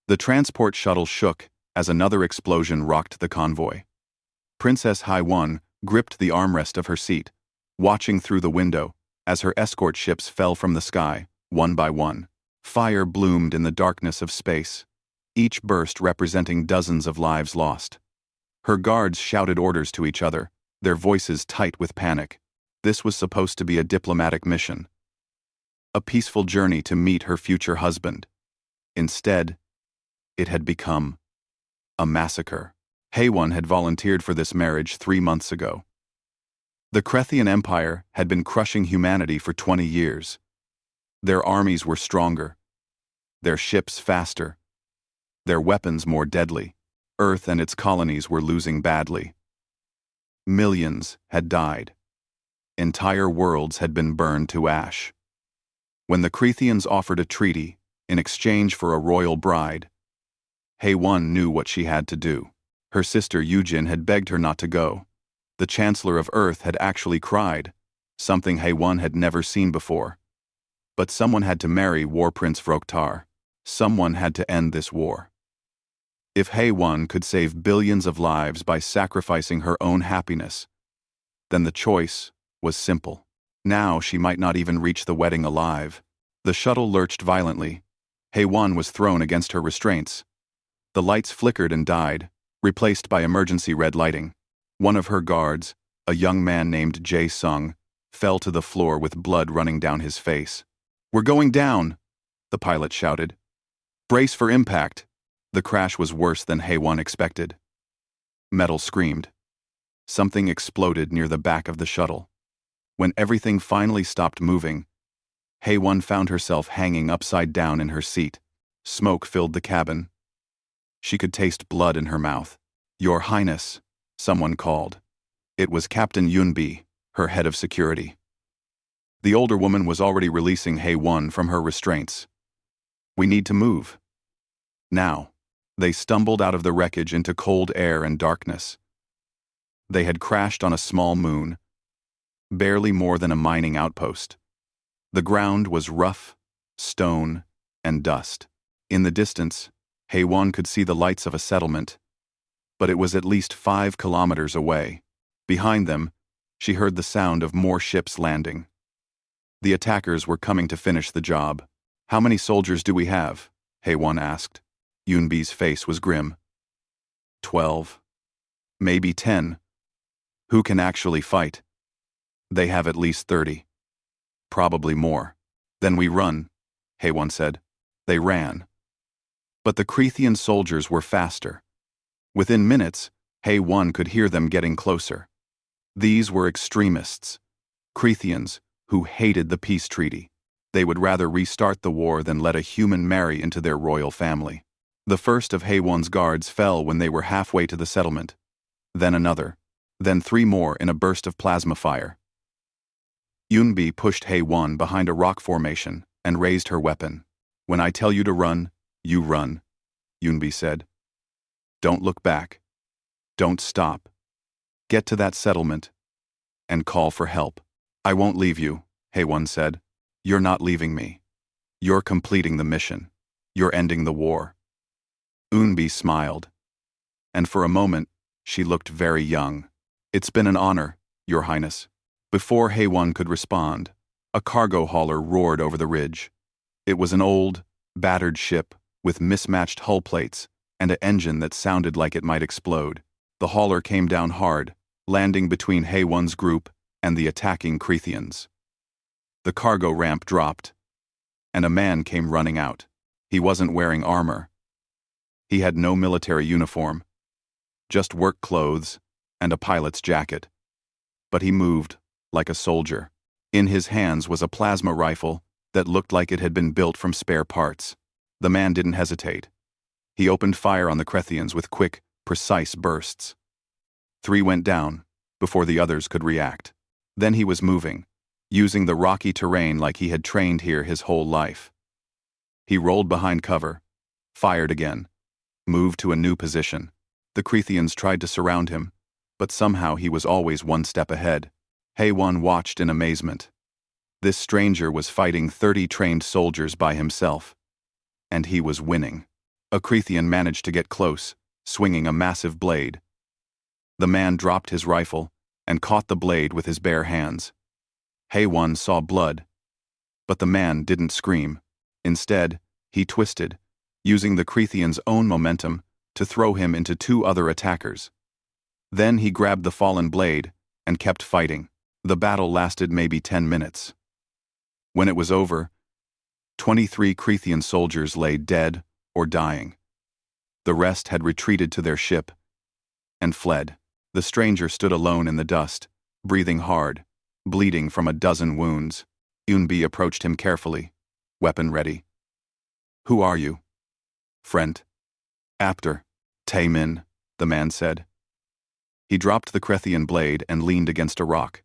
The transport shuttle shook as another explosion rocked the convoy. Princess Hai-1 gripped the armrest of her seat, watching through the window as her escort ships fell from the sky, one by one. Fire bloomed in the darkness of space, each burst representing dozens of lives lost. Her guards shouted orders to each other, their voices tight with panic. This was supposed to be a diplomatic mission, a peaceful journey to meet her future husband. Instead, it had become a massacre. Hai-1 had volunteered for this marriage 3 months ago. The Krethian Empire had been crushing humanity for 20 years. Their armies were stronger, their ships faster, their weapons more deadly. Earth and its colonies were losing badly. Millions had died. Entire worlds had been burned to ash. When the Krethians offered a treaty in exchange for a royal bride, Hai-1 knew what she had to do. Her sister Yujin had begged her not to go. The Chancellor of Earth had actually cried, something Hai-1 had never seen before. But someone had to marry War Prince Vroktar. Someone had to end this war. If Hai-1 could save billions of lives by sacrificing her own happiness, then the choice was simple. Now she might not even reach the wedding alive. The shuttle lurched violently. Hai-1 was thrown against her restraints. The lights flickered and died, replaced by emergency red lighting. One of her guards, a young man named Jae-sung, fell to the floor with blood running down his face. "We're going down," the pilot shouted. "Brace for impact." The crash was worse than Hai-1 expected. Metal screamed. Something exploded near the back of the shuttle. When everything finally stopped moving, Hai-1 found herself hanging upside down in her seat. Smoke filled the cabin. She could taste blood in her mouth. "Your Highness," someone called. It was Captain Yunbi, her head of security. The older woman was already releasing Hai-1 from her restraints. "We need to move." Now, they stumbled out of the wreckage into cold air and darkness. They had crashed on a small moon, barely more than a mining outpost. The ground was rough, stone, and dust. In the distance, Hai-1 could see the lights of a settlement, but it was at least 5 kilometers away. Behind them, she heard the sound of more ships landing. The attackers were coming to finish the job. "How many soldiers do we have?" Hai-1 asked. Yunbi's face was grim. 12. Maybe 10. Who can actually fight? They have at least 30. Probably more. Then we run, Hai-1 said. They ran. But the Krethian soldiers were faster. Within minutes, Hai-1 could hear them getting closer. These were extremists, Krethians who hated the peace treaty. They would rather restart the war than let a human marry into their royal family. The first of Hai-1's guards fell when they were halfway to the settlement. Then another. Then 3 more in a burst of plasma fire. Yunbi pushed Hai-1 behind a rock formation and raised her weapon. "When I tell you to run, you run," Yunbi said. "Don't look back. Don't stop. Get to that settlement and call for help." "I won't leave you," Hai-1 said. "You're not leaving me. You're completing the mission. You're ending the war." Yunbi smiled, and for a moment, she looked very young. "It's been an honor, Your Highness." Before Hai-1 could respond, a cargo hauler roared over the ridge. It was an old, battered ship with mismatched hull plates and an engine that sounded like it might explode. The hauler came down hard, landing between Hai-1's group and the attacking Krethians. The cargo ramp dropped, and a man came running out. He wasn't wearing armor. He had no military uniform, just work clothes and a pilot's jacket. But he moved like a soldier. In his hands was a plasma rifle that looked like it had been built from spare parts. The man didn't hesitate. He opened fire on the Krethians with quick, precise bursts. 3 went down before the others could react. Then he was moving, using the rocky terrain like he had trained here his whole life. He rolled behind cover, fired again, moved to a new position. The Krethians tried to surround him, but somehow he was always 1 step ahead. Hai-1 watched in amazement. This stranger was fighting 30 trained soldiers by himself, and he was winning. A Crethean managed to get close, swinging a massive blade. The man dropped his rifle and caught the blade with his bare hands. HFY saw blood, but the man didn't scream. Instead, he twisted, using the Crethean's own momentum to throw him into two other attackers. Then he grabbed the fallen blade and kept fighting. The battle lasted maybe 10 minutes. When it was over, 23 Crethean soldiers lay dead or dying. The rest had retreated to their ship and fled. The stranger stood alone in the dust, breathing hard, bleeding from a dozen wounds. Yunbi approached him carefully, weapon ready. "Who are you?" "Friend." "Apter." "Taemin," the man said. He dropped the Crethean blade and leaned against a rock.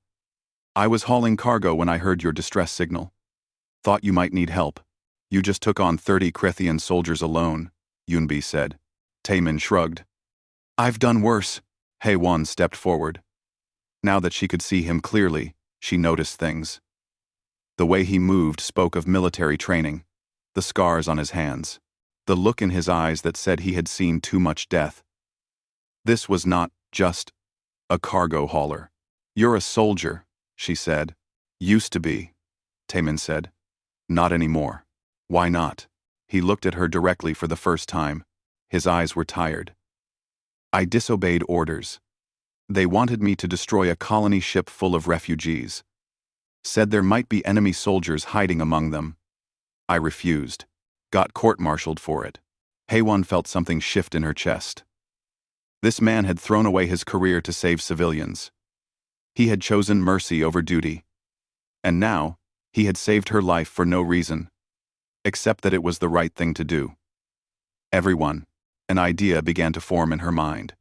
"I was hauling cargo when I heard your distress signal. Thought you might need help. You just took on 30 Crethean soldiers alone," Yunbi said. Taemin shrugged. "I've done worse." HFY stepped forward. Now that she could see him clearly, she noticed things. The way he moved spoke of military training, the scars on his hands, the look in his eyes that said he had seen too much death. This was not just a cargo hauler. "You're a soldier," she said. "Used to be," Taemin said. "Not anymore." "Why not?" He looked at her directly for the first time. His eyes were tired. "I disobeyed orders. They wanted me to destroy a colony ship full of refugees. Said there might be enemy soldiers hiding among them. I refused. Got court-martialed for it." HFY felt something shift in her chest. This man had thrown away his career to save civilians. He had chosen mercy over duty. And now, he had saved her life for no reason, except that it was the right thing to do. An idea began to form in her mind.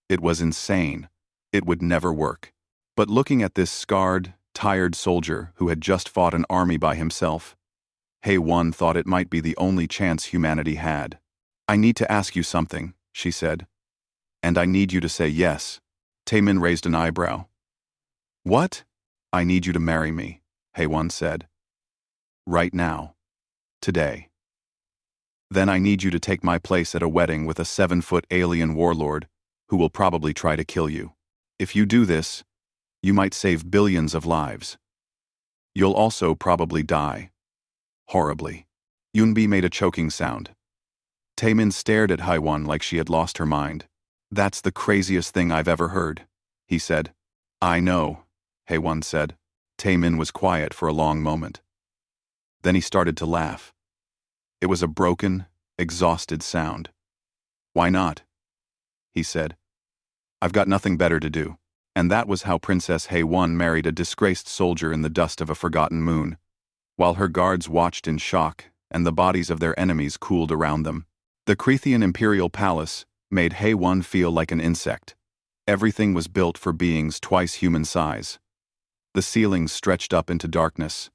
It was insane. It would never work. But looking at this scarred, tired soldier who had just fought an army by himself, HFY thought it might be the only chance humanity had. "I need to ask you something," she said. "And I need you to say yes." Taemin raised an eyebrow. "What?" "I need you to marry me," HFY said. "Right now. Today. Then I need you to take my place at a wedding with a 7-foot alien warlord who will probably try to kill you. If you do this, you might save billions of lives. You'll also probably die. Horribly." Yunbi made a choking sound. Taemin stared at HFY like she had lost her mind. "That's the craziest thing I've ever heard," he said. "I know," HFY said. Taemin was quiet for a long moment. Then he started to laugh. It was a broken, exhausted sound. "Why not?" he said. "I've got nothing better to do." And that was how Princess HFY married a disgraced soldier in the dust of a forgotten moon, while her guards watched in shock and the bodies of their enemies cooled around them. The Crethean imperial palace made HFY feel like an insect. Everything was built for beings twice human size. The ceilings stretched up into darkness.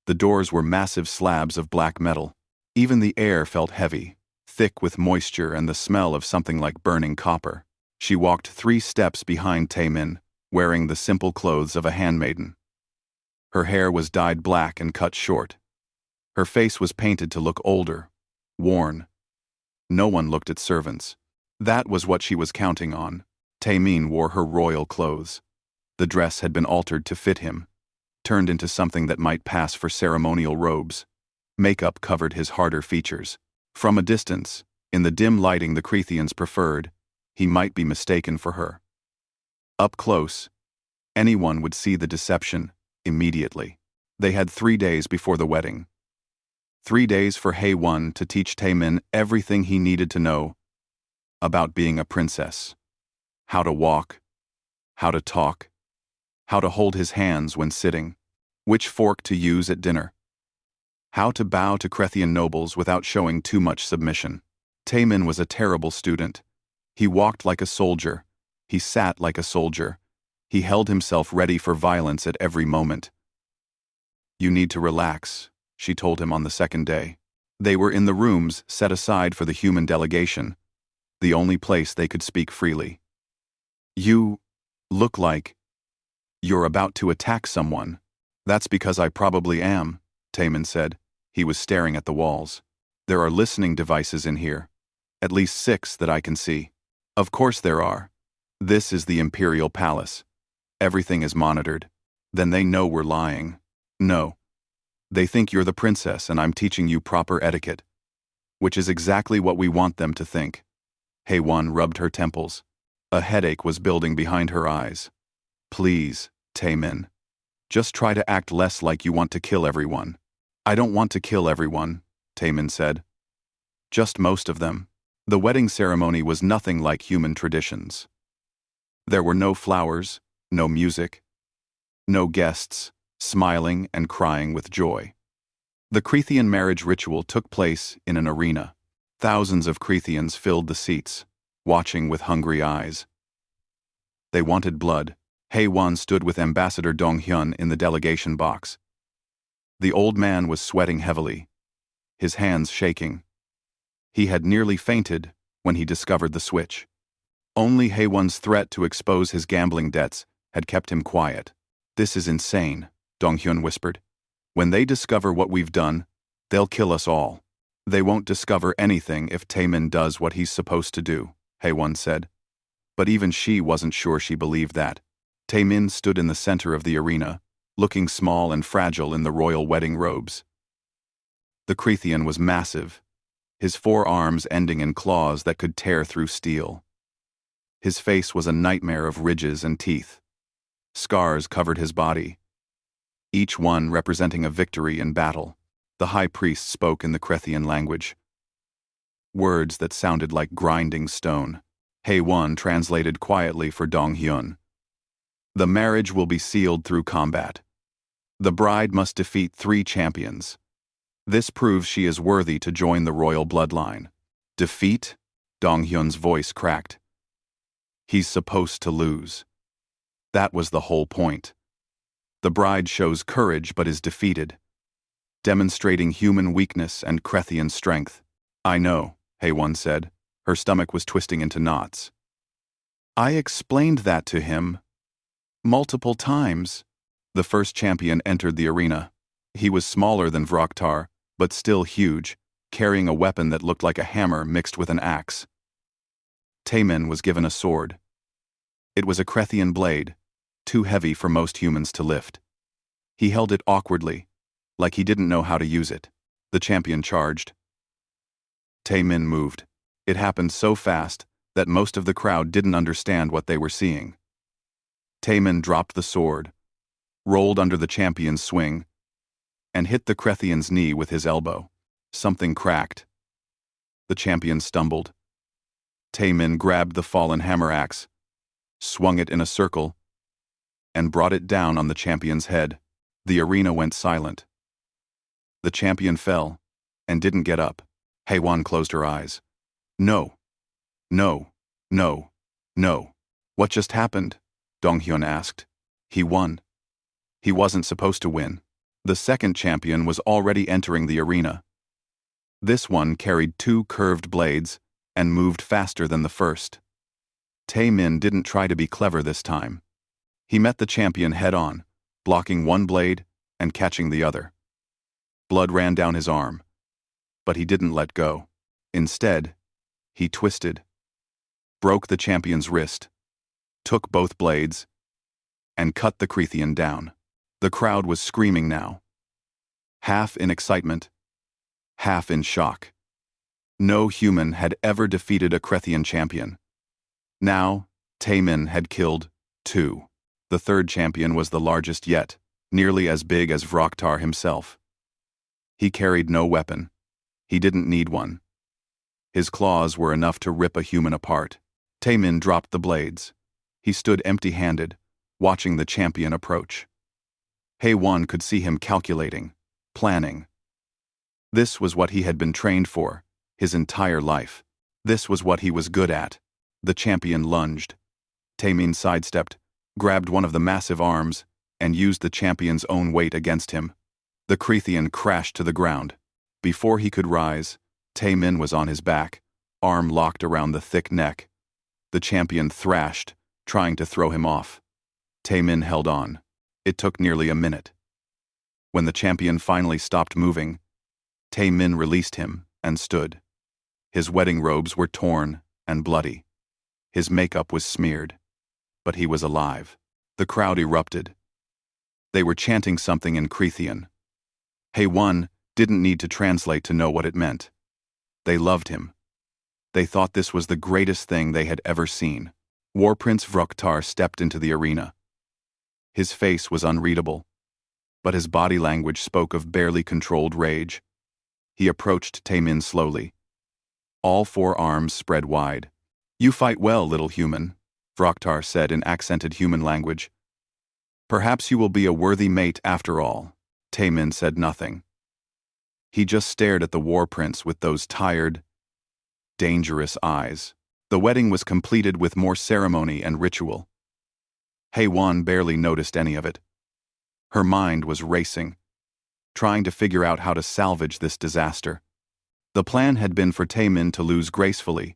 The doors were massive slabs of black metal. Even the air felt heavy, thick with moisture and the smell of something like burning copper. She walked 3 steps behind Taemin, wearing the simple clothes of a handmaiden. Her hair was dyed black and cut short. Her face was painted to look older, worn. No one looked at servants. That was what she was counting on. Taemin wore her royal clothes. The dress had been altered to fit him, turned into something that might pass for ceremonial robes. Makeup covered his harder features. From a distance, in the dim lighting the Cretheans preferred, he might be mistaken for her. Up close, anyone would see the deception immediately. They had 3 days before the wedding. 3 days for HFY to teach Taemin everything he needed to know about being a princess. How to walk, how to talk, how to hold his hands when sitting, which fork to use at dinner, how to bow to Crethean nobles without showing too much submission. Taemin was a terrible student. He walked like a soldier. He sat like a soldier. He held himself ready for violence at every moment. "You need to relax," she told him on the second day. They were in the rooms set aside for the human delegation, the only place they could speak freely. "You look like you're about to attack someone." "That's because I probably am," Taemin said. He was staring at the walls. "There are listening devices in here. At least 6 that I can see. Of course there are. This is the Imperial Palace. Everything is monitored. Then they know we're lying. No. They think you're the princess and I'm teaching you proper etiquette. Which is exactly what we want them to think. HFY rubbed her temples. A headache was building behind her eyes. Please, Taemin. Just try to act less like you want to kill everyone. I don't want to kill everyone, Taemin said. Just most of them. The wedding ceremony was nothing like human traditions. There were no flowers, no music, no guests, smiling and crying with joy. The Crethean marriage ritual took place in an arena. Thousands of Cretheans filled the seats, watching with hungry eyes. They wanted blood. HFY stood with Ambassador Donghyun in the delegation box. The old man was sweating heavily, his hands shaking. He had nearly fainted when he discovered the switch. Only HFY's threat to expose his gambling debts had kept him quiet. This is insane, Donghyun whispered. When they discover what we've done, they'll kill us all. They won't discover anything if Taemin does what he's supposed to do, HFY said. But even she wasn't sure she believed that. Taemin stood in the center of the arena, looking small and fragile in the royal wedding robes. The Crethean was massive, his 4 arms ending in claws that could tear through steel. His face was a nightmare of ridges and teeth. Scars covered his body, each one representing a victory in battle. The high priest spoke in the Crethean language. Words that sounded like grinding stone. HFY translated quietly for Donghyun. The marriage will be sealed through combat. The bride must defeat 3 champions. This proves she is worthy to join the royal bloodline. Defeat? Donghyun's voice cracked. He's supposed to lose. That was the whole point. The bride shows courage but is defeated, demonstrating human weakness and Crethean strength. I know, HFY said. Her stomach was twisting into knots. I explained that to him. Multiple times. The first champion entered the arena. He was smaller than Vroktar, but still huge, carrying a weapon that looked like a hammer mixed with an axe. Taemin was given a sword. It was a Crethean blade, too heavy for most humans to lift. He held it awkwardly, like he didn't know how to use it. The champion charged. Taemin moved. It happened so fast that most of the crowd didn't understand what they were seeing. Taemin dropped the sword, rolled under the champion's swing, and hit the Crethean's knee with his elbow. Something cracked. The champion stumbled. Taemin grabbed the fallen hammer axe, swung it in a circle, and brought it down on the champion's head. The arena went silent. The champion fell and didn't get up. HFY closed her eyes. No. No. No. No. What just happened? Donghyun asked. He won. He wasn't supposed to win. The second champion was already entering the arena. This one carried 2 curved blades and moved faster than the first. Taemin didn't try to be clever this time. He met the champion head-on, blocking one blade and catching the other. Blood ran down his arm, but he didn't let go. Instead, he twisted, broke the champion's wrist, took both blades, and cut the Crethean down. The crowd was screaming now, half in excitement, half in shock. No human had ever defeated a Crethean champion. Now, Taemin had killed 2. The third champion was the largest yet, nearly as big as Vroktar himself. He carried no weapon. He didn't need one. His claws were enough to rip a human apart. Taemin dropped the blades. He stood empty-handed, watching the champion approach. HFY could see him calculating, planning. This was what he had been trained for, his entire life. This was what he was good at. The champion lunged. Taemin sidestepped, grabbed one of the massive arms, and used the champion's own weight against him. The Crethean crashed to the ground. Before he could rise, Taemin was on his back, arm locked around the thick neck. The champion thrashed, trying to throw him off. Taemin held on. It took nearly a minute. When the champion finally stopped moving, Taemin released him and stood. His wedding robes were torn and bloody. His makeup was smeared. But he was alive. The crowd erupted. They were chanting something in Crethean. HFY didn't need to translate to know what it meant. They loved him. They thought this was the greatest thing they had ever seen. War Prince Vroktar stepped into the arena. His face was unreadable, but his body language spoke of barely controlled rage. He approached Taemin slowly. All four arms spread wide. "You fight well, little human," Vroktar said in accented human language. "Perhaps you will be a worthy mate after all." Taemin said nothing. He just stared at the war prince with those tired, dangerous eyes. The wedding was completed with more ceremony and ritual. HFY barely noticed any of it. Her mind was racing, trying to figure out how to salvage this disaster. The plan had been for Taemin to lose gracefully,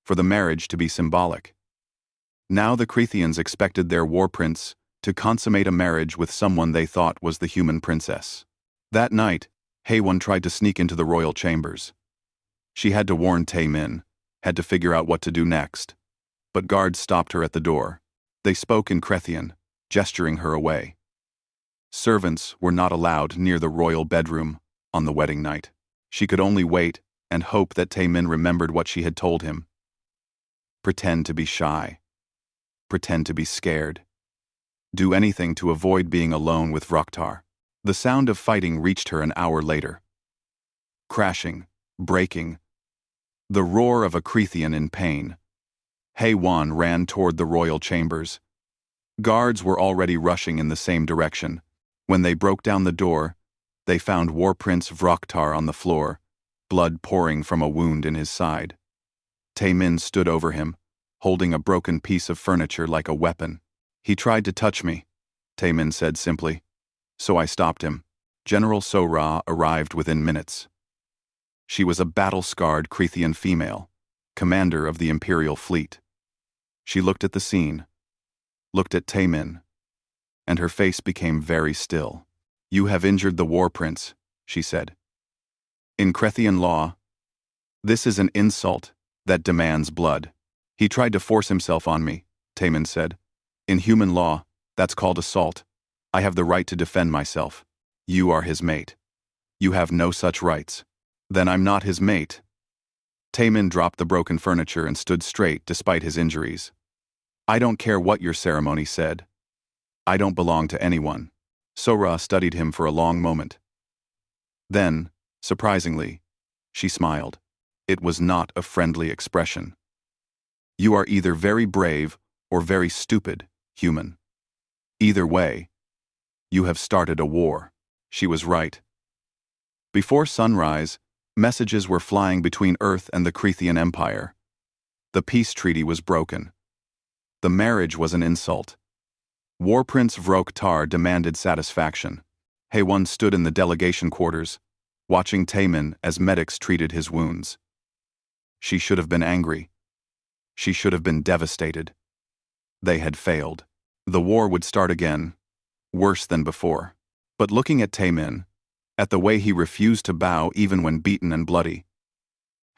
for the marriage to be symbolic. Now the Cretheans expected their war prince to consummate a marriage with someone they thought was the human princess. That night, HFY tried to sneak into the royal chambers. She had to warn Taemin, had to figure out what to do next. But guards stopped her at the door. They spoke in Crethean, gesturing her away. Servants were not allowed near the royal bedroom on the wedding night. She could only wait and hope that Taemin remembered what she had told him. Pretend to be shy. Pretend to be scared. Do anything to avoid being alone with Vroktar. The sound of fighting reached her an hour later. Crashing, breaking. The roar of a Crethean in pain. HFY ran toward the royal chambers. Guards were already rushing in the same direction. When they broke down the door, they found War Prince Vroktar on the floor, blood pouring from a wound in his side. Taemin stood over him, holding a broken piece of furniture like a weapon. "He tried to touch me," Taemin said simply. "So I stopped him." General Sora arrived within minutes. She was a battle-scarred Crethean female, commander of the Imperial fleet. She looked at the scene, looked at Taemin, and her face became very still. "You have injured the war prince," she said. "In Crethean law, this is an insult that demands blood." "He tried to force himself on me," Taemin said. "In human law, that's called assault. I have the right to defend myself. You are his mate. You have no such rights." "Then I'm not his mate." Taemin dropped the broken furniture and stood straight despite his injuries. "I don't care what your ceremony said. I don't belong to anyone." Sora studied him for a long moment. Then, surprisingly, she smiled. It was not a friendly expression. "You are either very brave or very stupid, human. Either way, you have started a war." She was right. Before sunrise, messages were flying between Earth and the Crethean Empire. The peace treaty was broken. The marriage was an insult. War Prince Vroktar demanded satisfaction. HFY stood in the delegation quarters, watching Taemin as medics treated his wounds. She should have been angry. She should have been devastated. They had failed. The war would start again, worse than before. But looking at Taemin, at the way he refused to bow even when beaten and bloody,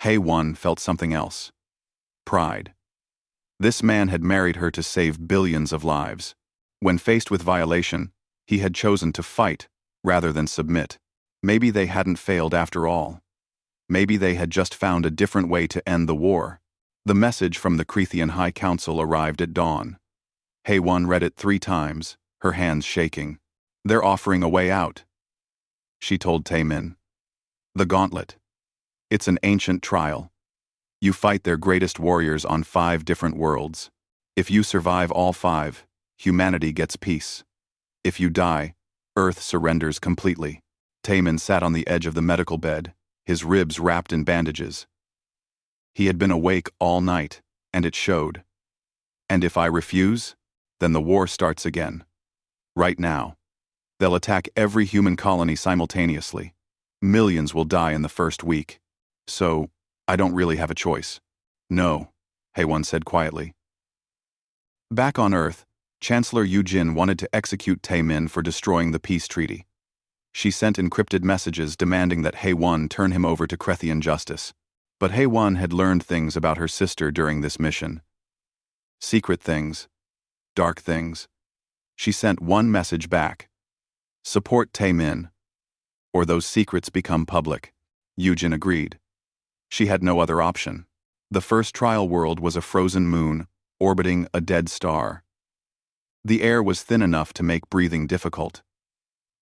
HFY felt something else. Pride. This man had married her to save billions of lives. When faced with violation, he had chosen to fight rather than submit. Maybe they hadn't failed after all. Maybe they had just found a different way to end the war. The message from the Crethean High Council arrived at dawn. HFY read it 3 times, her hands shaking. "They're offering a way out," she told Taemin. "The gauntlet. It's an ancient trial. You fight their greatest warriors on 5 different worlds. If you survive all 5, humanity gets peace. If you die, Earth surrenders completely." Taemin sat on the edge of the medical bed, his ribs wrapped in bandages. He had been awake all night, and it showed. "And if I refuse, then the war starts again. Right now. They'll attack every human colony simultaneously. Millions will die in the first week. So, I don't really have a choice." "No," HFY said quietly. Back on Earth, Chancellor Yujin wanted to execute Taemin for destroying the peace treaty. She sent encrypted messages demanding that HFY turn him over to Crethean justice. But HFY had learned things about her sister during this mission. Secret things. Dark things. She sent one message back. Support Taemin, or those secrets become public. Yujin agreed. She had no other option. The first trial world was a frozen moon, orbiting a dead star. The air was thin enough to make breathing difficult.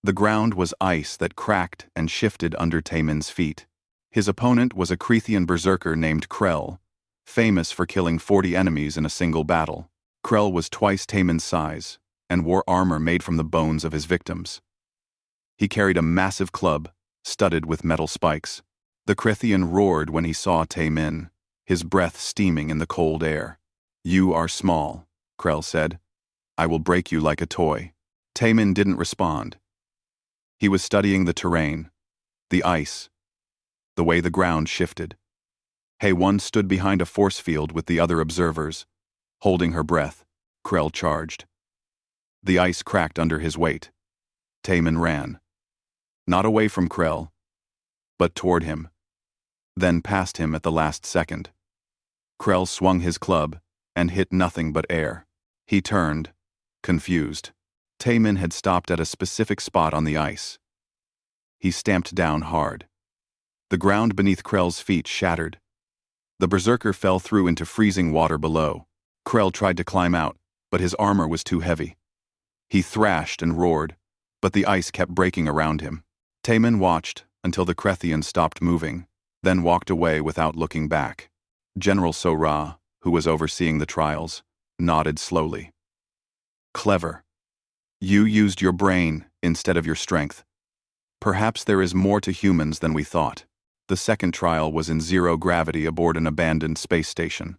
The ground was ice that cracked and shifted under Taemin's feet. His opponent was a Crethean berserker named Krell, famous for killing 40 enemies in a single battle. Krell was twice Taemin's size, and wore armor made from the bones of his victims. He carried a massive club, studded with metal spikes. The Crethean roared when he saw Taemin, his breath steaming in the cold air. "You are small," Krell said. "I will break you like a toy." Taemin didn't respond. He was studying the terrain, the ice, the way the ground shifted. HFY stood behind a force field with the other observers. Holding her breath, Krell charged. The ice cracked under his weight. Taemin ran. Not away from Krell, but toward him, then past him at the last second. Krell swung his club and hit nothing but air. He turned, confused. Taemin had stopped at a specific spot on the ice. He stamped down hard. The ground beneath Krell's feet shattered. The berserker fell through into freezing water below. Krell tried to climb out, but his armor was too heavy. He thrashed and roared, but the ice kept breaking around him. Taemin watched until the Crethean stopped moving, then walked away without looking back. General Sora, who was overseeing the trials, nodded slowly. "Clever. You used your brain instead of your strength. Perhaps there is more to humans than we thought." The second trial was in zero gravity aboard an abandoned space station.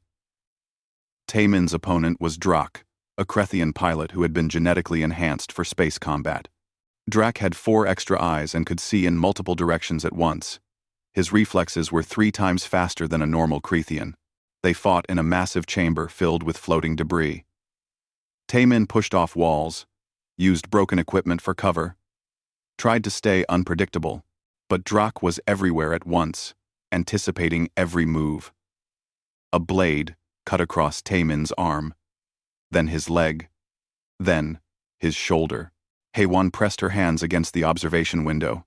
Taemin's opponent was Drak, a Crethean pilot who had been genetically enhanced for space combat. Drak had 4 extra eyes and could see in multiple directions at once. His reflexes were 3 times faster than a normal Crethean. They fought in a massive chamber filled with floating debris. Taemin pushed off walls, used broken equipment for cover, tried to stay unpredictable, but Drak was everywhere at once, anticipating every move. A blade cut across Taemin's arm, then his leg, then his shoulder. HFY pressed her hands against the observation window.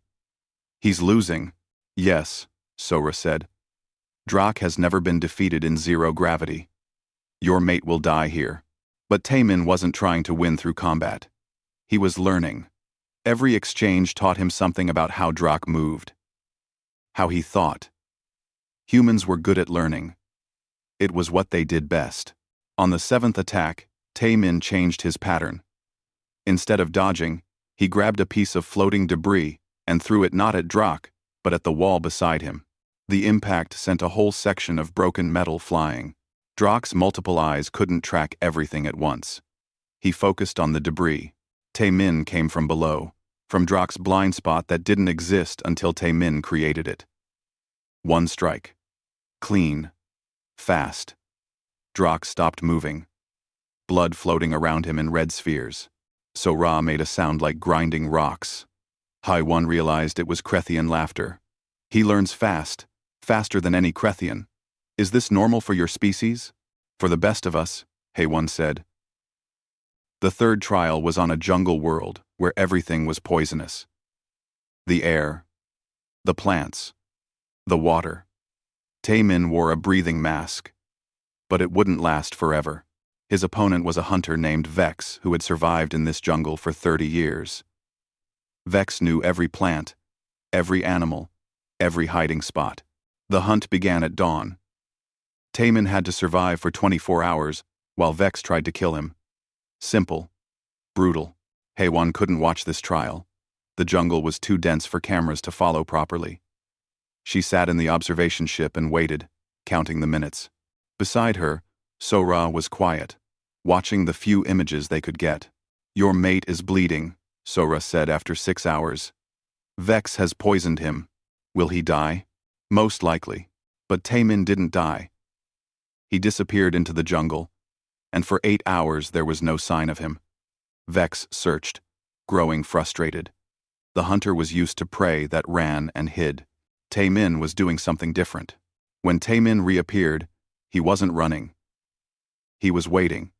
"He's losing." "Yes," Sora said. "Drak has never been defeated in zero gravity. Your mate will die here." But Taemin wasn't trying to win through combat. He was learning. Every exchange taught him something about how Drak moved, how he thought. Humans were good at learning. It was what they did best. On the 7th attack, Taemin changed his pattern. Instead of dodging, he grabbed a piece of floating debris and threw it not at Drak, but at the wall beside him. The impact sent a whole section of broken metal flying. Drak's multiple eyes couldn't track everything at once. He focused on the debris. Taemin came from below, from Drak's blind spot that didn't exist until Taemin created it. One strike. Clean. Fast. Drak stopped moving. Blood floating around him in red spheres. Sora made a sound like grinding rocks. HFY realized it was Crethean laughter. "He learns fast, faster than any Crethean. Is this normal for your species?" "For the best of us," HFY said. The third trial was on a jungle world where everything was poisonous. The air, the plants, the water. Taemin wore a breathing mask, but it wouldn't last forever. His opponent was a hunter named Vex who had survived in this jungle for 30 years. Vex knew every plant, every animal, every hiding spot. The hunt began at dawn. Taemin had to survive for 24 hours while Vex tried to kill him. Simple. Brutal. HFY couldn't watch this trial. The jungle was too dense for cameras to follow properly. She sat in the observation ship and waited, counting the minutes. Beside her, Sora was quiet, watching the few images they could get. "Your mate is bleeding," Sora said after 6 hours. "Vex has poisoned him. Will he die?" "Most likely." But Taemin didn't die. He disappeared into the jungle, and for 8 hours there was no sign of him. Vex searched, growing frustrated. The hunter was used to prey that ran and hid. Taemin was doing something different. When Taemin reappeared, he wasn't running. He was waiting.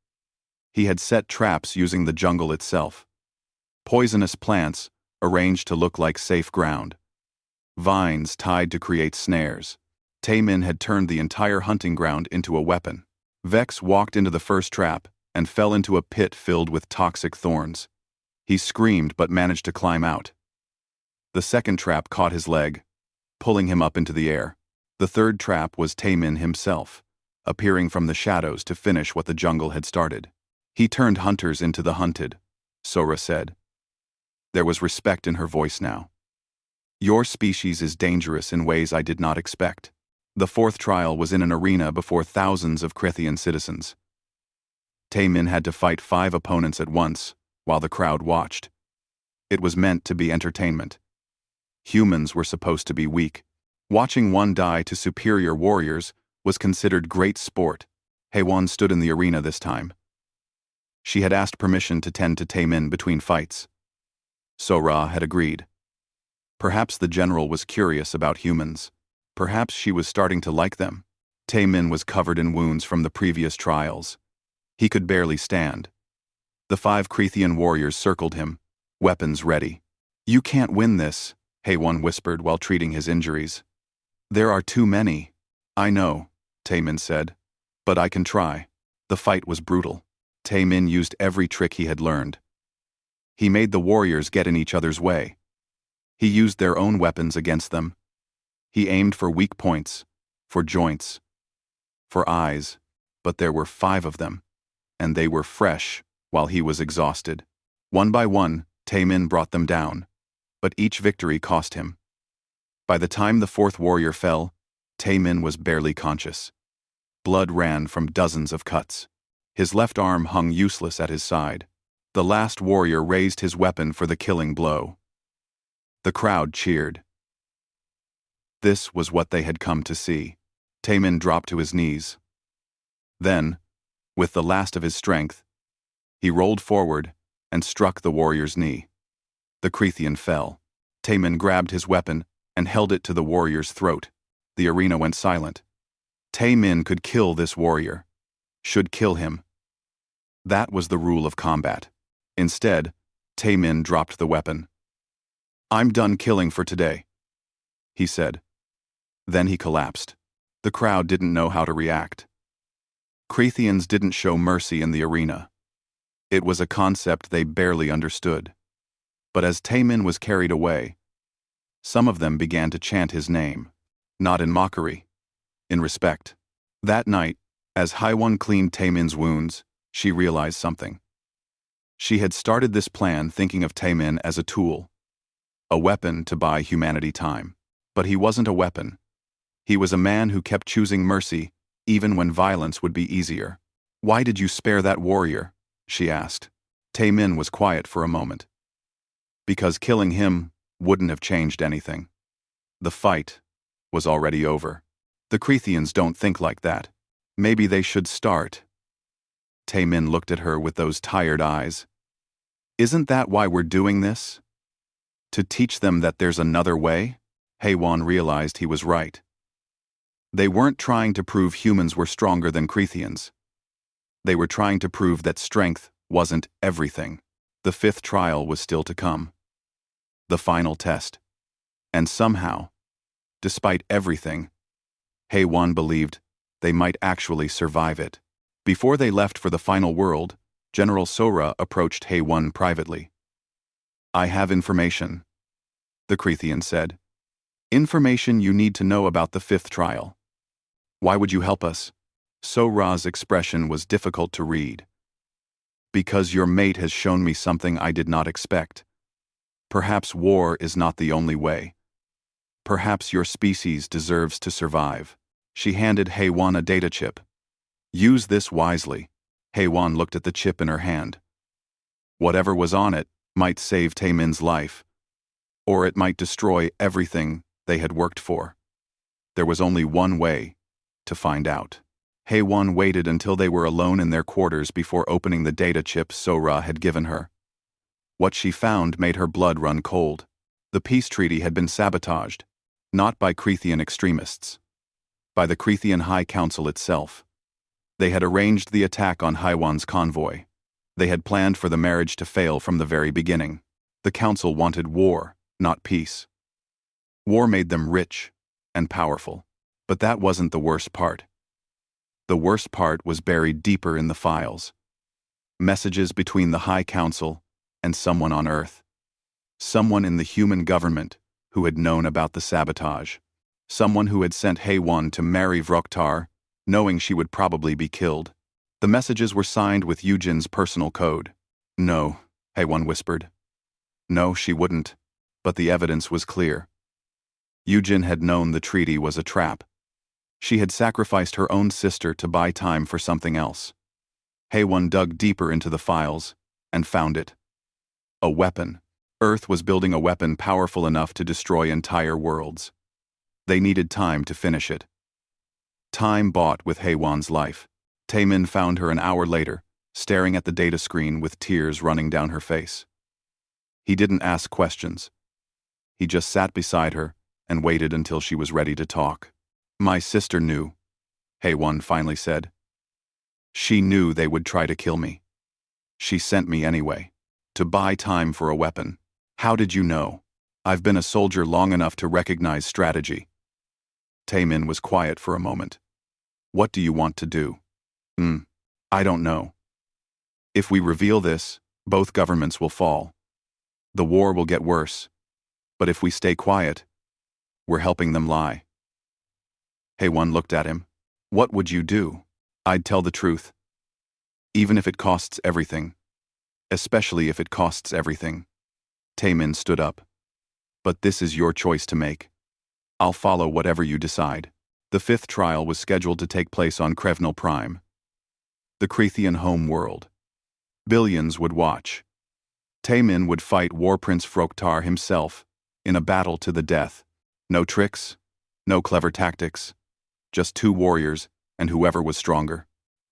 He had set traps using the jungle itself. Poisonous plants, arranged to look like safe ground. Vines tied to create snares. Taemin had turned the entire hunting ground into a weapon. Vex walked into the first trap and fell into a pit filled with toxic thorns. He screamed but managed to climb out. The second trap caught his leg, pulling him up into the air. The third trap was Taemin himself, appearing from the shadows to finish what the jungle had started. He turned hunters into the hunted, Sora said. There was respect in her voice now. Your species is dangerous in ways I did not expect. The fourth trial was in an arena before thousands of Krithian citizens. Taemin had to fight 5 opponents at once, while the crowd watched. It was meant to be entertainment. Humans were supposed to be weak. Watching one die to superior warriors was considered great sport. HFY stood in the arena this time. She had asked permission to tend to Taemin between fights. Sora had agreed. Perhaps the general was curious about humans. Perhaps she was starting to like them. Taemin was covered in wounds from the previous trials. He could barely stand. The 5 Krithian warriors circled him, weapons ready. You can't win this, HFY whispered while treating his injuries. There are too many. I know, Taemin said. But I can try. The fight was brutal. Taemin used every trick he had learned. He made the warriors get in each other's way. He used their own weapons against them. He aimed for weak points, for joints, for eyes, but there were 5 of them, and they were fresh while he was exhausted. One by one, Taemin brought them down, but each victory cost him. By the time the 4th warrior fell, Taemin was barely conscious. Blood ran from dozens of cuts. His left arm hung useless at his side. The last warrior raised his weapon for the killing blow. The crowd cheered. This was what they had come to see. Taemin dropped to his knees. Then, with the last of his strength, he rolled forward and struck the warrior's knee. The Krithian fell. Taemin grabbed his weapon and held it to the warrior's throat. The arena went silent. Taemin could kill this warrior. Should kill him. That was the rule of combat. Instead, Taemin dropped the weapon. I'm done killing for today, he said. Then he collapsed. The crowd didn't know how to react. Krithians didn't show mercy in the arena. It was a concept they barely understood. But as Taemin was carried away, some of them began to chant his name, not in mockery, in respect. That night, as HFY cleaned Taemin's wounds, she realized something. She had started this plan thinking of Taemin as a tool, a weapon to buy humanity time. But he wasn't a weapon. He was a man who kept choosing mercy, even when violence would be easier. Why did you spare that warrior? She asked. Taemin was quiet for a moment. Because killing him wouldn't have changed anything. The fight was already over. The Krithians don't think like that. Maybe they should start. Taemin looked at her with those tired eyes. Isn't that why we're doing this? To teach them that there's another way? HFY realized he was right. They weren't trying to prove humans were stronger than Krithians. They were trying to prove that strength wasn't everything. The 5th trial was still to come. The final test. And somehow, despite everything, HFY believed they might actually survive it. Before they left for the final world, General Sora approached HFY privately. I have information, the Krithian said. Information you need to know about the 5th trial. Why would you help us? Sora's expression was difficult to read. Because your mate has shown me something I did not expect. Perhaps war is not the only way. Perhaps your species deserves to survive. She handed HFY a data chip. Use this wisely. HFY looked at the chip in her hand. Whatever was on it might save Taemin's life, or it might destroy everything they had worked for. There was only one way to find out. HFY waited until they were alone in their quarters before opening the data chip Sora had given her. What she found made her blood run cold. The peace treaty had been sabotaged, not by Krithian extremists, by the Crethean High Council itself. They had arranged the attack on Haiwan's convoy. They had planned for the marriage to fail from the very beginning. The council wanted war, not peace. War made them rich and powerful. But that wasn't the worst part. The worst part was buried deeper in the files. Messages between the High Council and someone on Earth. Someone in the human government who had known about the sabotage. Someone who had sent Haiwan to marry Vroktar, knowing she would probably be killed. The messages were signed with Eugen's personal code. No, Haiwan whispered. No, she wouldn't. But the evidence was clear. Eugen had known the treaty was a trap. She had sacrificed her own sister to buy time for something else. Haiwan dug deeper into the files and found it. A weapon. Earth was building a weapon powerful enough to destroy entire worlds. They needed time to finish it. Time bought with Haiwan's life. Taemin found her an hour later, staring at the data screen with tears running down her face. He didn't ask questions. He just sat beside her and waited until she was ready to talk. My sister knew, Haiwan finally said. She knew they would try to kill me. She sent me anyway, to buy time for a weapon. How did you know? I've been a soldier long enough to recognize strategy. Taemin was quiet for a moment. What do you want to do? I don't know. If we reveal this, both governments will fall. The war will get worse. But if we stay quiet, we're helping them lie. Haiwan looked at him. What would you do? I'd tell the truth. Even if it costs everything. Especially if it costs everything. Taemin stood up. But this is your choice to make. I'll follow whatever you decide. The fifth trial was scheduled to take place on Krevnal Prime. The Crethean home world. Billions would watch. Taemin would fight War Prince Vroktar himself, in a battle to the death. No tricks, no clever tactics. Just two warriors, and whoever was stronger.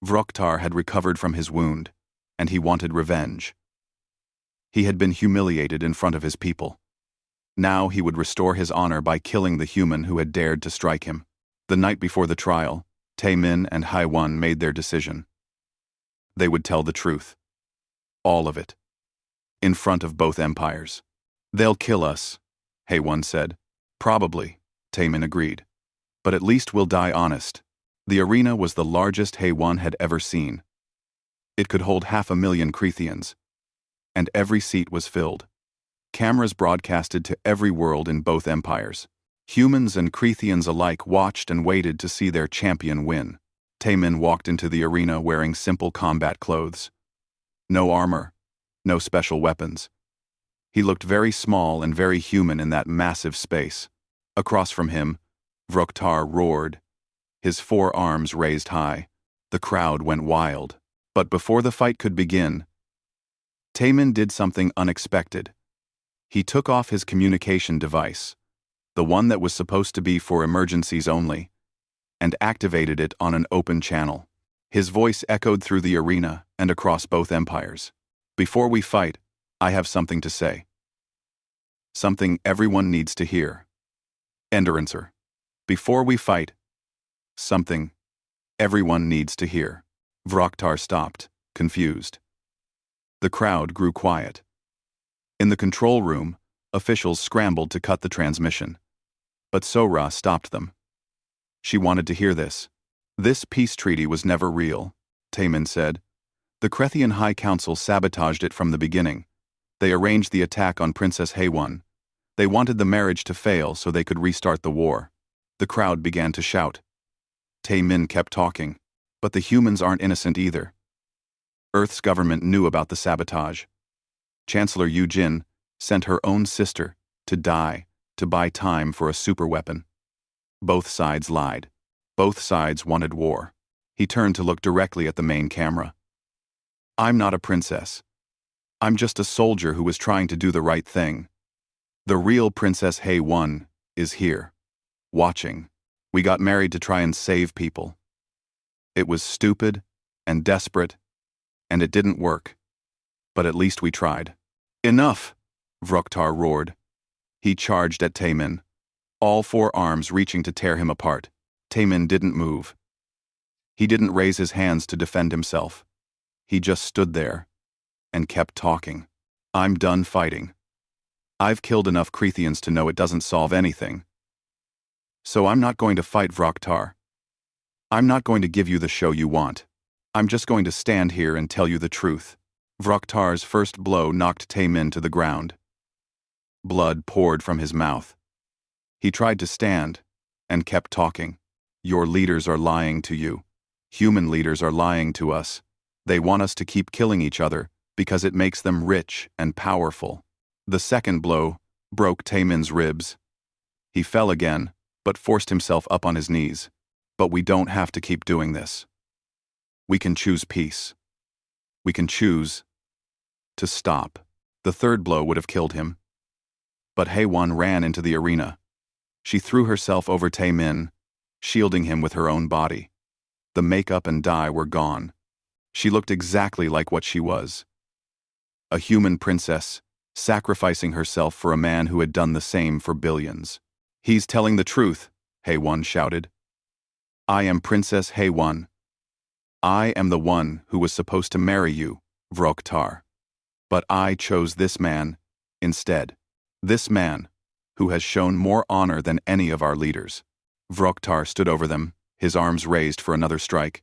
Vroktar had recovered from his wound, and he wanted revenge. He had been humiliated in front of his people. Now he would restore his honor by killing the human who had dared to strike him. The night before the trial, Taemin and Haiwan made their decision. They would tell the truth. All of it. In front of both empires. They'll kill us, Haiwan said. Probably, Taemin agreed. But at least we'll die honest. The arena was the largest Haiwan had ever seen. It could hold 500,000 Cretheans. And every seat was filled. Cameras broadcasted to every world in both empires. Humans and Cretheans alike watched and waited to see their champion win. Taemin walked into the arena wearing simple combat clothes. No armor, no special weapons. He looked very small and very human in that massive space. Across from him, Vroktar roared, his 4 arms raised high. The crowd went wild. But before the fight could begin, Taemin did something unexpected. He took off his communication device, the one that was supposed to be for emergencies only, and activated it on an open channel. His voice echoed through the arena and across both empires. Before we fight, I have something to say. Something everyone needs to hear. Enderancer. Before we fight, something everyone needs to hear. Vroktar stopped, confused. The crowd grew quiet. In the control room, officials scrambled to cut the transmission. But Sora stopped them. She wanted to hear this. This peace treaty was never real, Taemin said. The Crethean High Council sabotaged it from the beginning. They arranged the attack on Princess Haiwan. They wanted the marriage to fail so they could restart the war. The crowd began to shout. Taemin kept talking. But the humans aren't innocent either. Earth's government knew about the sabotage. Chancellor Eugen sent her own sister to die to buy time for a superweapon. Both sides lied. Both sides wanted war. He turned to look directly at the main camera. I'm not a princess. I'm just a soldier who was trying to do the right thing. The real Princess Haiwan is here. Watching. We got married to try and save people. It was stupid and desperate, and it didn't work. But at least we tried. Enough! Vroktar roared. He charged at Taemin, all 4 arms reaching to tear him apart. Taemin didn't move. He didn't raise his hands to defend himself. He just stood there and kept talking. I'm done fighting. I've killed enough Creathians to know it doesn't solve anything. So I'm not going to fight Vroktar. I'm not going to give you the show you want. I'm just going to stand here and tell you the truth. Vroktar's first blow knocked Taemin to the ground. Blood poured from his mouth. He tried to stand and kept talking. Your leaders are lying to you. Human leaders are lying to us. They want us to keep killing each other because it makes them rich and powerful. The second blow broke Taemin's ribs. He fell again, but forced himself up on his knees. But we don't have to keep doing this. We can choose peace. We can choose to stop. The third blow would have killed him. But HFY ran into the arena. She threw herself over Taemin, shielding him with her own body. The makeup and dye were gone. She looked exactly like what she was. A human princess, sacrificing herself for a man who had done the same for billions. He's telling the truth, HFY shouted. I am Princess HFY. I am the one who was supposed to marry you, Vroktar. But I chose this man instead. This man, who has shown more honor than any of our leaders. Vroktar stood over them, his arms raised for another strike.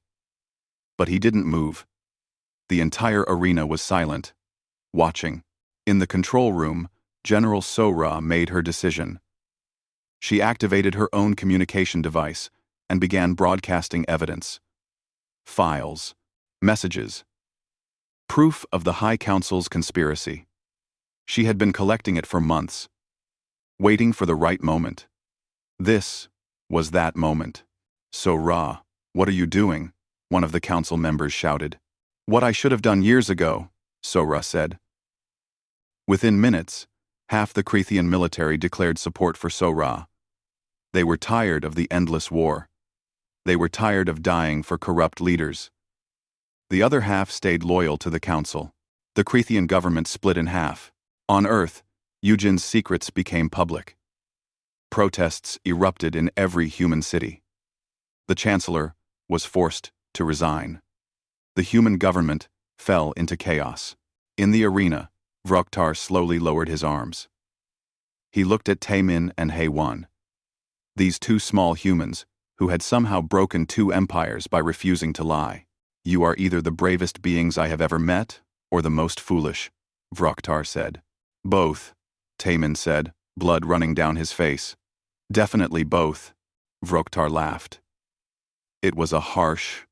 But he didn't move. The entire arena was silent, watching. In the control room, General Sora made her decision. She activated her own communication device and began broadcasting evidence. Files, messages, proof of the High Council's conspiracy. She had been collecting it for months, waiting for the right moment. This was that moment. Sora, what are you doing? One of the council members shouted. What I should have done years ago, Sora said. Within minutes, half the Creathian military declared support for Sora. They were tired of the endless war. They were tired of dying for corrupt leaders. The other half stayed loyal to the council. The Creathian government split in half. On Earth, Eugen's secrets became public. Protests erupted in every human city. The chancellor was forced to resign. The human government fell into chaos. In the arena, Vroktar slowly lowered his arms. He looked at Taemin and HFY. These two small humans, who had somehow broken two empires by refusing to lie. You are either the bravest beings I have ever met, or the most foolish, Vroktar said. Both, Taemin said, blood running down his face. Definitely both, Vroktar laughed. It was a harsh,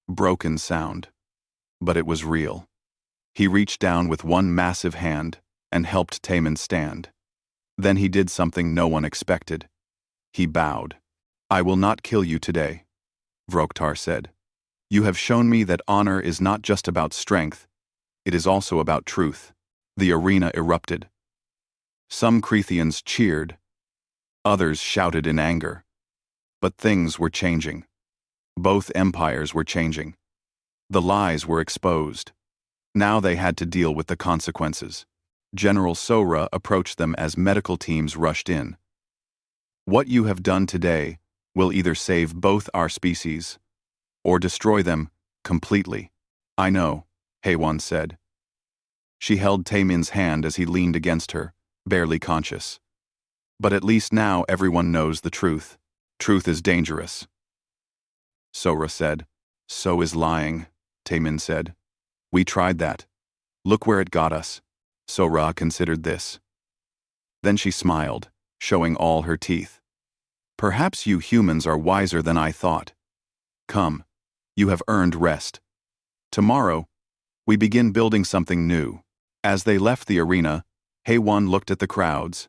broken sound, but it was real. He reached down with one massive hand and helped Taemin stand. Then he did something no one expected. He bowed. I will not kill you today, Vroktar said. You have shown me that honor is not just about strength, it is also about truth. The arena erupted. Some Creathians cheered. Others shouted in anger. But things were changing. Both empires were changing. The lies were exposed. Now they had to deal with the consequences. General Sora approached them as medical teams rushed in. What you have done today will either save both our species or destroy them completely. I know, HFY said. She held Taemin's hand as he leaned against her, barely conscious. But at least now everyone knows the truth. Truth is dangerous. Sora said. So is lying, Taemin said. We tried that. Look where it got us. Sora considered this. Then she smiled, showing all her teeth. Perhaps you humans are wiser than I thought. Come, you have earned rest. Tomorrow, we begin building something new. As they left the arena, HFY looked at the crowds.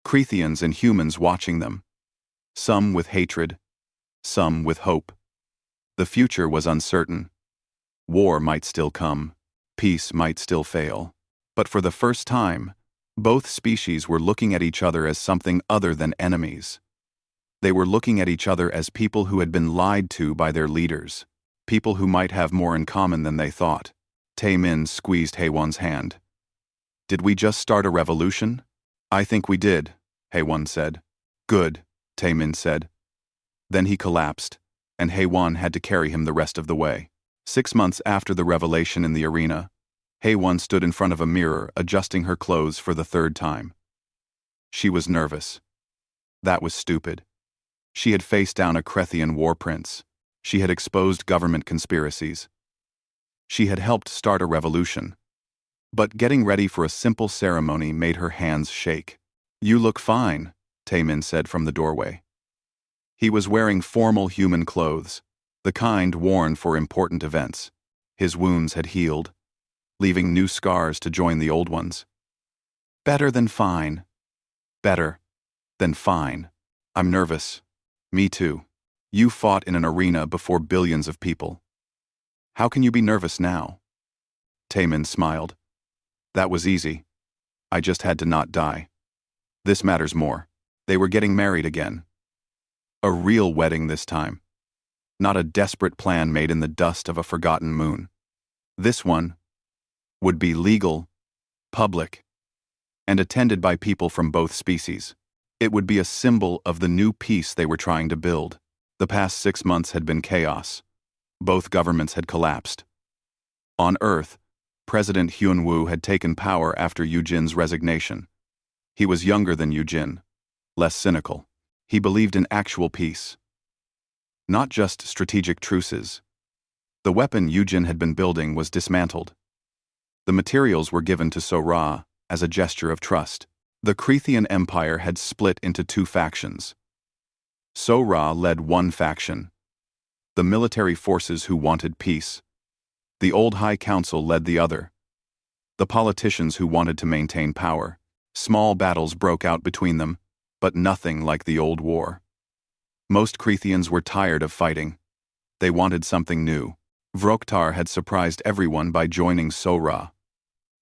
Creathians and humans watching them. Some with hatred, some with hope. The future was uncertain. War might still come, peace might still fail. But for the first time, both species were looking at each other as something other than enemies. They were looking at each other as people who had been lied to by their leaders, people who might have more in common than they thought. Taemin squeezed HFY's hand. Did we just start a revolution? I think we did, HFY said. Good, Taemin said. Then he collapsed, and Hei-Wan had to carry him the rest of the way. 6 months after the revelation in the arena, Hei-Wan stood in front of a mirror adjusting her clothes for the 3rd time. She was nervous. That was stupid. She had faced down a Krethian war prince. She had exposed government conspiracies. She had helped start a revolution. But getting ready for a simple ceremony made her hands shake. "You look fine," Taemin said from the doorway. He was wearing formal human clothes, the kind worn for important events. His wounds had healed, leaving new scars to join the old ones. "Better than fine. Better than fine. I'm nervous." "Me too. You fought in an arena before billions of people. How can you be nervous now?" Taemin smiled. "That was easy. I just had to not die. This matters more." They were getting married again. A real wedding this time. Not a desperate plan made in the dust of a forgotten moon. This one would be legal, public, and attended by people from both species. It would be a symbol of the new peace they were trying to build. The past 6 months had been chaos. Both governments had collapsed. On Earth, President Hyun-woo had taken power after Yoo-jin's resignation. He was younger than Yoo-jin, less cynical. He believed in actual peace, not just strategic truces. The weapon Yoo-jin had been building was dismantled. The materials were given to So-Ra as a gesture of trust. The Krethian Empire had split into 2 factions. So-Ra led one faction, the military forces who wanted peace. The old High Council led the other, the politicians who wanted to maintain power. Small battles broke out between them, but nothing like the old war. Most Krethians were tired of fighting. They wanted something new. Vroktar had surprised everyone by joining So-Ra.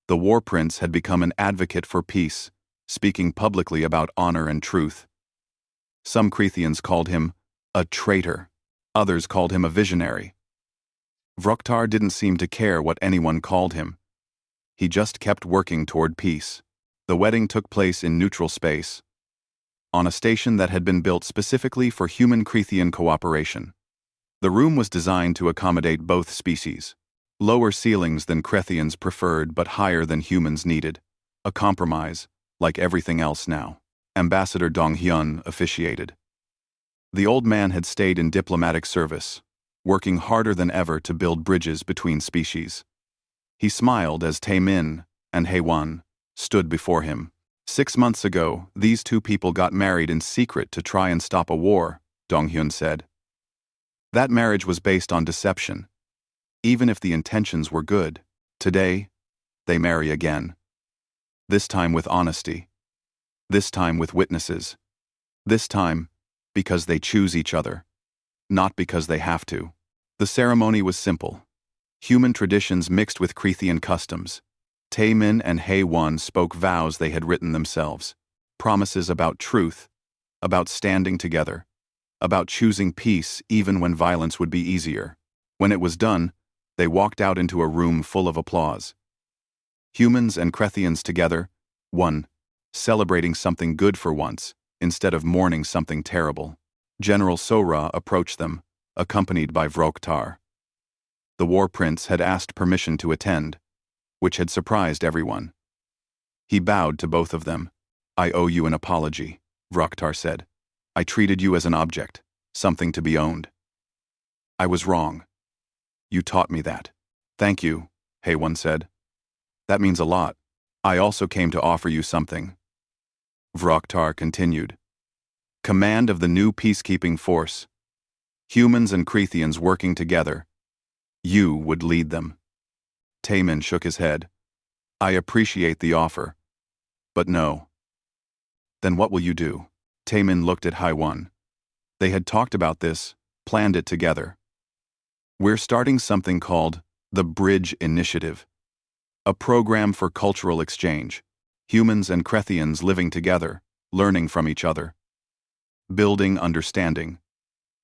The war prince had become an advocate for peace, speaking publicly about honor and truth. Some Krethians called him a traitor. Others called him a visionary. Vroktar didn't seem to care what anyone called him. He just kept working toward peace. The wedding took place in neutral space, on a station that had been built specifically for human-Krethian cooperation. The room was designed to accommodate both species. Lower ceilings than Krethians preferred but higher than humans needed. A compromise, like everything else now. Ambassador Dong-hyun officiated. The old man had stayed in diplomatic service, working harder than ever to build bridges between species. He smiled as Taemin and Hei-Wan stood before him. 6 months ago, these 2 people got married in secret to try and stop a war, Dong-hyun said. That marriage was based on deception. Even if the intentions were good, today, they marry again. This time with honesty. This time with witnesses. This time, because they choose each other, not because they have to. The ceremony was simple. Human traditions mixed with Krethian customs. Taemin and Hei-Wan spoke vows they had written themselves, promises about truth, about standing together, about choosing peace even when violence would be easier. When it was done, they walked out into a room full of applause. Humans and Krethians together, one, celebrating something good for once, instead of mourning something terrible. General So-Ra approached them, accompanied by Vroktar. The war prince had asked permission to attend, which had surprised everyone. He bowed to both of them. "I owe you an apology," Vroktar said. "I treated you as an object, something to be owned. I was wrong. You taught me that." "Thank you," Hei-Wan said. "That means a lot. I also came to offer you something." Vroktar continued. "Command of the new peacekeeping force. Humans and Krethians working together. You would lead them." Taemin shook his head. "I appreciate the offer, but no." "Then what will you do?" Taemin looked at Hei-Wan. They had talked about this, planned it together. "We're starting something called the Bridge Initiative, a program for cultural exchange, humans and Krethians living together, learning from each other, building understanding,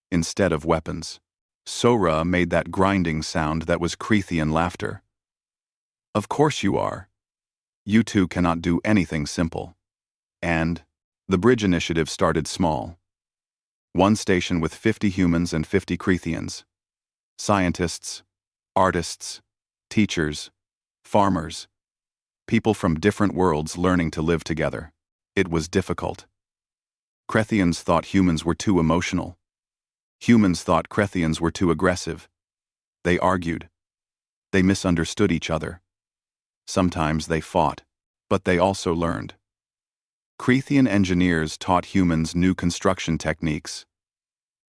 instead of weapons." So-Ra made that grinding sound that was Krethian laughter. "Of course you are. You two cannot do anything simple." And the Bridge Initiative started small. One station with 50 humans and 50 Crethians. Scientists, artists, teachers, farmers, people from different worlds learning to live together. It was difficult. Crethians thought humans were too emotional. Humans thought Crethians were too aggressive. They argued. They misunderstood each other. Sometimes they fought, but they also learned. Crethian engineers taught humans new construction techniques.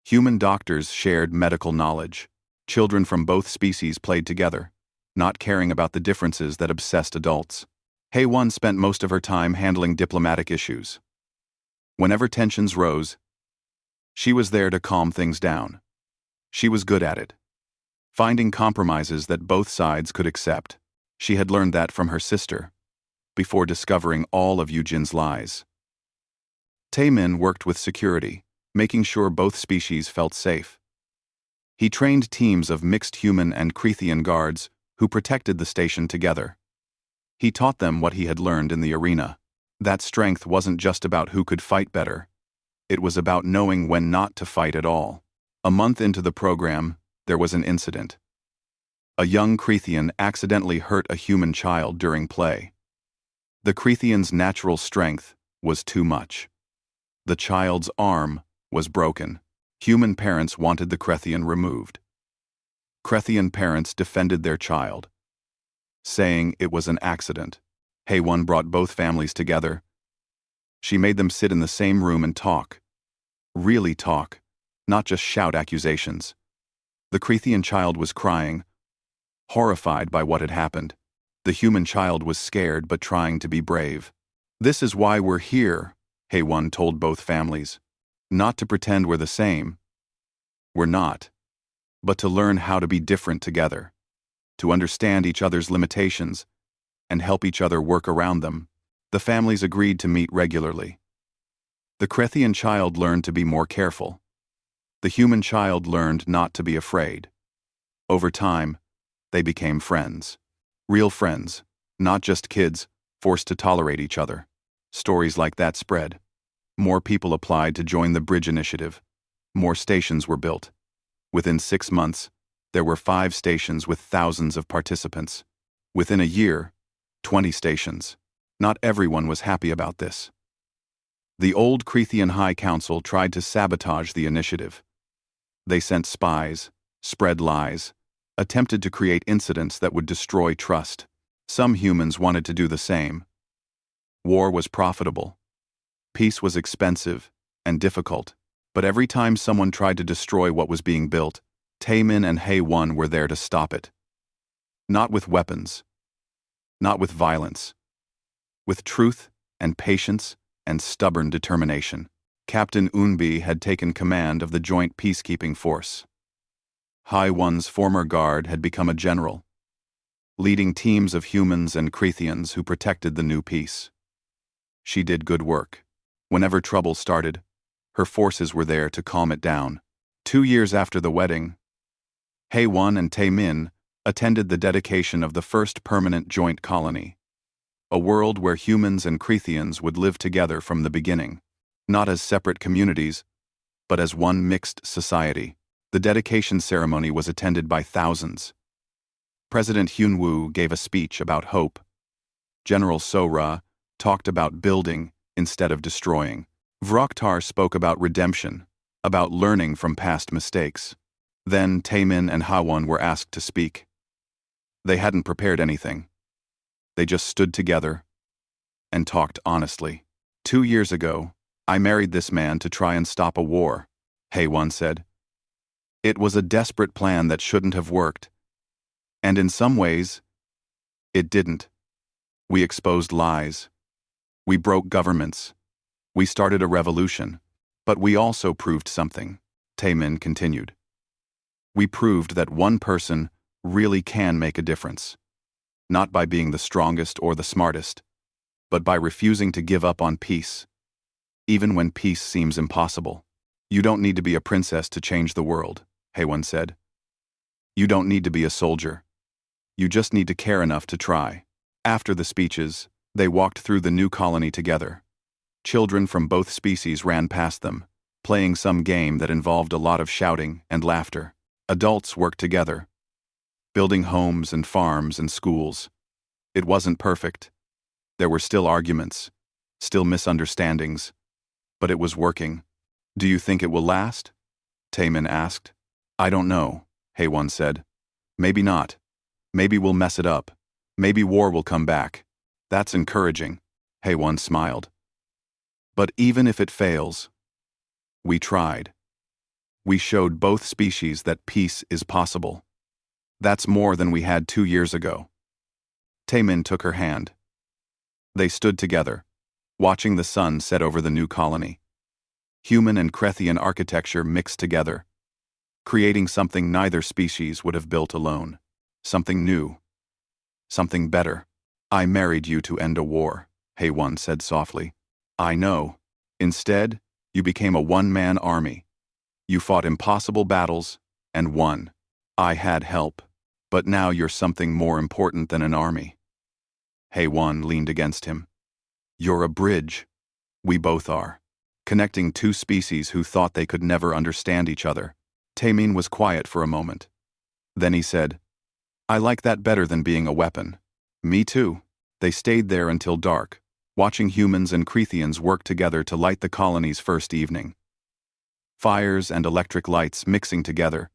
Human doctors shared medical knowledge. Children from both species played together, not caring about the differences that obsessed adults. HFY spent most of her time handling diplomatic issues. Whenever tensions rose, she was there to calm things down. She was good at it. Finding compromises that both sides could accept. She had learned that from her sister, before discovering all of Eugen's lies. Taemin worked with security, making sure both species felt safe. He trained teams of mixed human and Crethian guards who protected the station together. He taught them what he had learned in the arena. That strength wasn't just about who could fight better. It was about knowing when not to fight at all. A month into the program, there was an incident. A young Crethian accidentally hurt a human child during play. The Crethian's natural strength was too much. The child's arm was broken. Human parents wanted the Crethian removed. Crethian parents defended their child, saying it was an accident. HFY brought both families together. She made them sit in the same room and talk. Really talk, not just shout accusations. The Crethian child was crying, horrified by what had happened. The human child was scared but trying to be brave. "This is why we're here," HFY told both families. "Not to pretend we're the same. We're not. But to learn how to be different together. To understand each other's limitations and help each other work around them." The families agreed to meet regularly. The Crethian child learned to be more careful. The human child learned not to be afraid. Over time, they became friends. Real friends, not just kids forced to tolerate each other. Stories like that spread. More people applied to join the Bridge Initiative. More stations were built. Within 6 months, there were 5 stations with thousands of participants. Within a year, 20 stations. Not everyone was happy about this. The old Crethian High Council tried to sabotage the initiative. They sent spies, spread lies, attempted to create incidents that would destroy trust. Some humans wanted to do the same. War was profitable. Peace was expensive and difficult. But every time someone tried to destroy what was being built, Taemin and HFY were there to stop it. Not with weapons. Not with violence. With truth and patience and stubborn determination. Captain Unbi had taken command of the joint peacekeeping force. HFY's former guard had become a general, leading teams of humans and Crethians who protected the new peace. She did good work. Whenever trouble started, her forces were there to calm it down. 2 years after the wedding, HFY and Taemin attended the dedication of the first permanent joint colony. A world where humans and Crethians would live together from the beginning, not as separate communities, but as one mixed society. The dedication ceremony was attended by thousands. President Hyunwoo gave a speech about hope. General So-ra talked about building instead of destroying. Vroktar spoke about redemption, about learning from past mistakes. Then Taemin and HFY were asked to speak. They hadn't prepared anything. They just stood together and talked honestly. 2 years ago, I married this man to try and stop a war, HFY said. It was a desperate plan that shouldn't have worked. And in some ways, it didn't. We exposed lies. We broke governments. We started a revolution. But we also proved something, Taemin continued. We proved that one person really can make a difference. Not by being the strongest or the smartest, but by refusing to give up on peace, even when peace seems impossible. You don't need to be a princess to change the world, HFY said. You don't need to be a soldier. You just need to care enough to try. After the speeches, they walked through the new colony together. Children from both species ran past them, playing some game that involved a lot of shouting and laughter. Adults worked together, building homes and farms and schools. It wasn't perfect. There were still arguments, still misunderstandings, but it was working. Do you think it will last? Taemin asked. I don't know, Haewon said. Maybe not. Maybe we'll mess it up. Maybe war will come back. That's encouraging, Haewon smiled. But even if it fails, we tried. We showed both species that peace is possible. That's more than we had 2 years ago. Taemin took her hand. They stood together, watching the sun set over the new colony. Human and Krethian architecture mixed together, creating something neither species would have built alone. Something new. Something better. I married you to end a war, Haewon said softly. I know. Instead, you became a one-man army. You fought impossible battles and won. I had help, but now you're something more important than an army. Haewon leaned against him. You're a bridge. We both are. Connecting two species who thought they could never understand each other. Taemin was quiet for a moment. Then he said, I like that better than being a weapon. Me too. They stayed there until dark, watching humans and Krethians work together to light the colony's first evening. Fires and electric lights mixing together,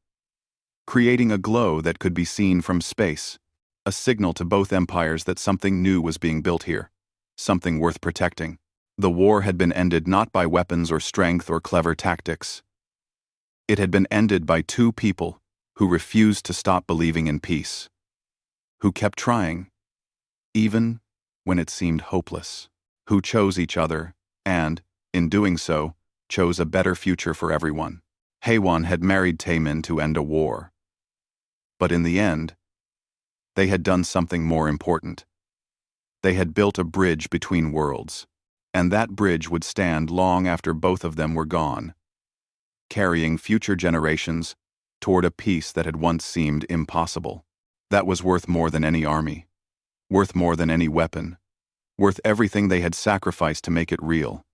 creating a glow that could be seen from space, a signal to both empires that something new was being built here, something worth protecting. The war had been ended not by weapons or strength or clever tactics. It had been ended by two people who refused to stop believing in peace, who kept trying, even when it seemed hopeless, who chose each other and, in doing so, chose a better future for everyone. Haewon had married Taemin to end a war. But in the end, they had done something more important. They had built a bridge between worlds, and that bridge would stand long after both of them were gone, carrying future generations toward a peace that had once seemed impossible. That was worth more than any army, worth more than any weapon, worth everything they had sacrificed to make it real.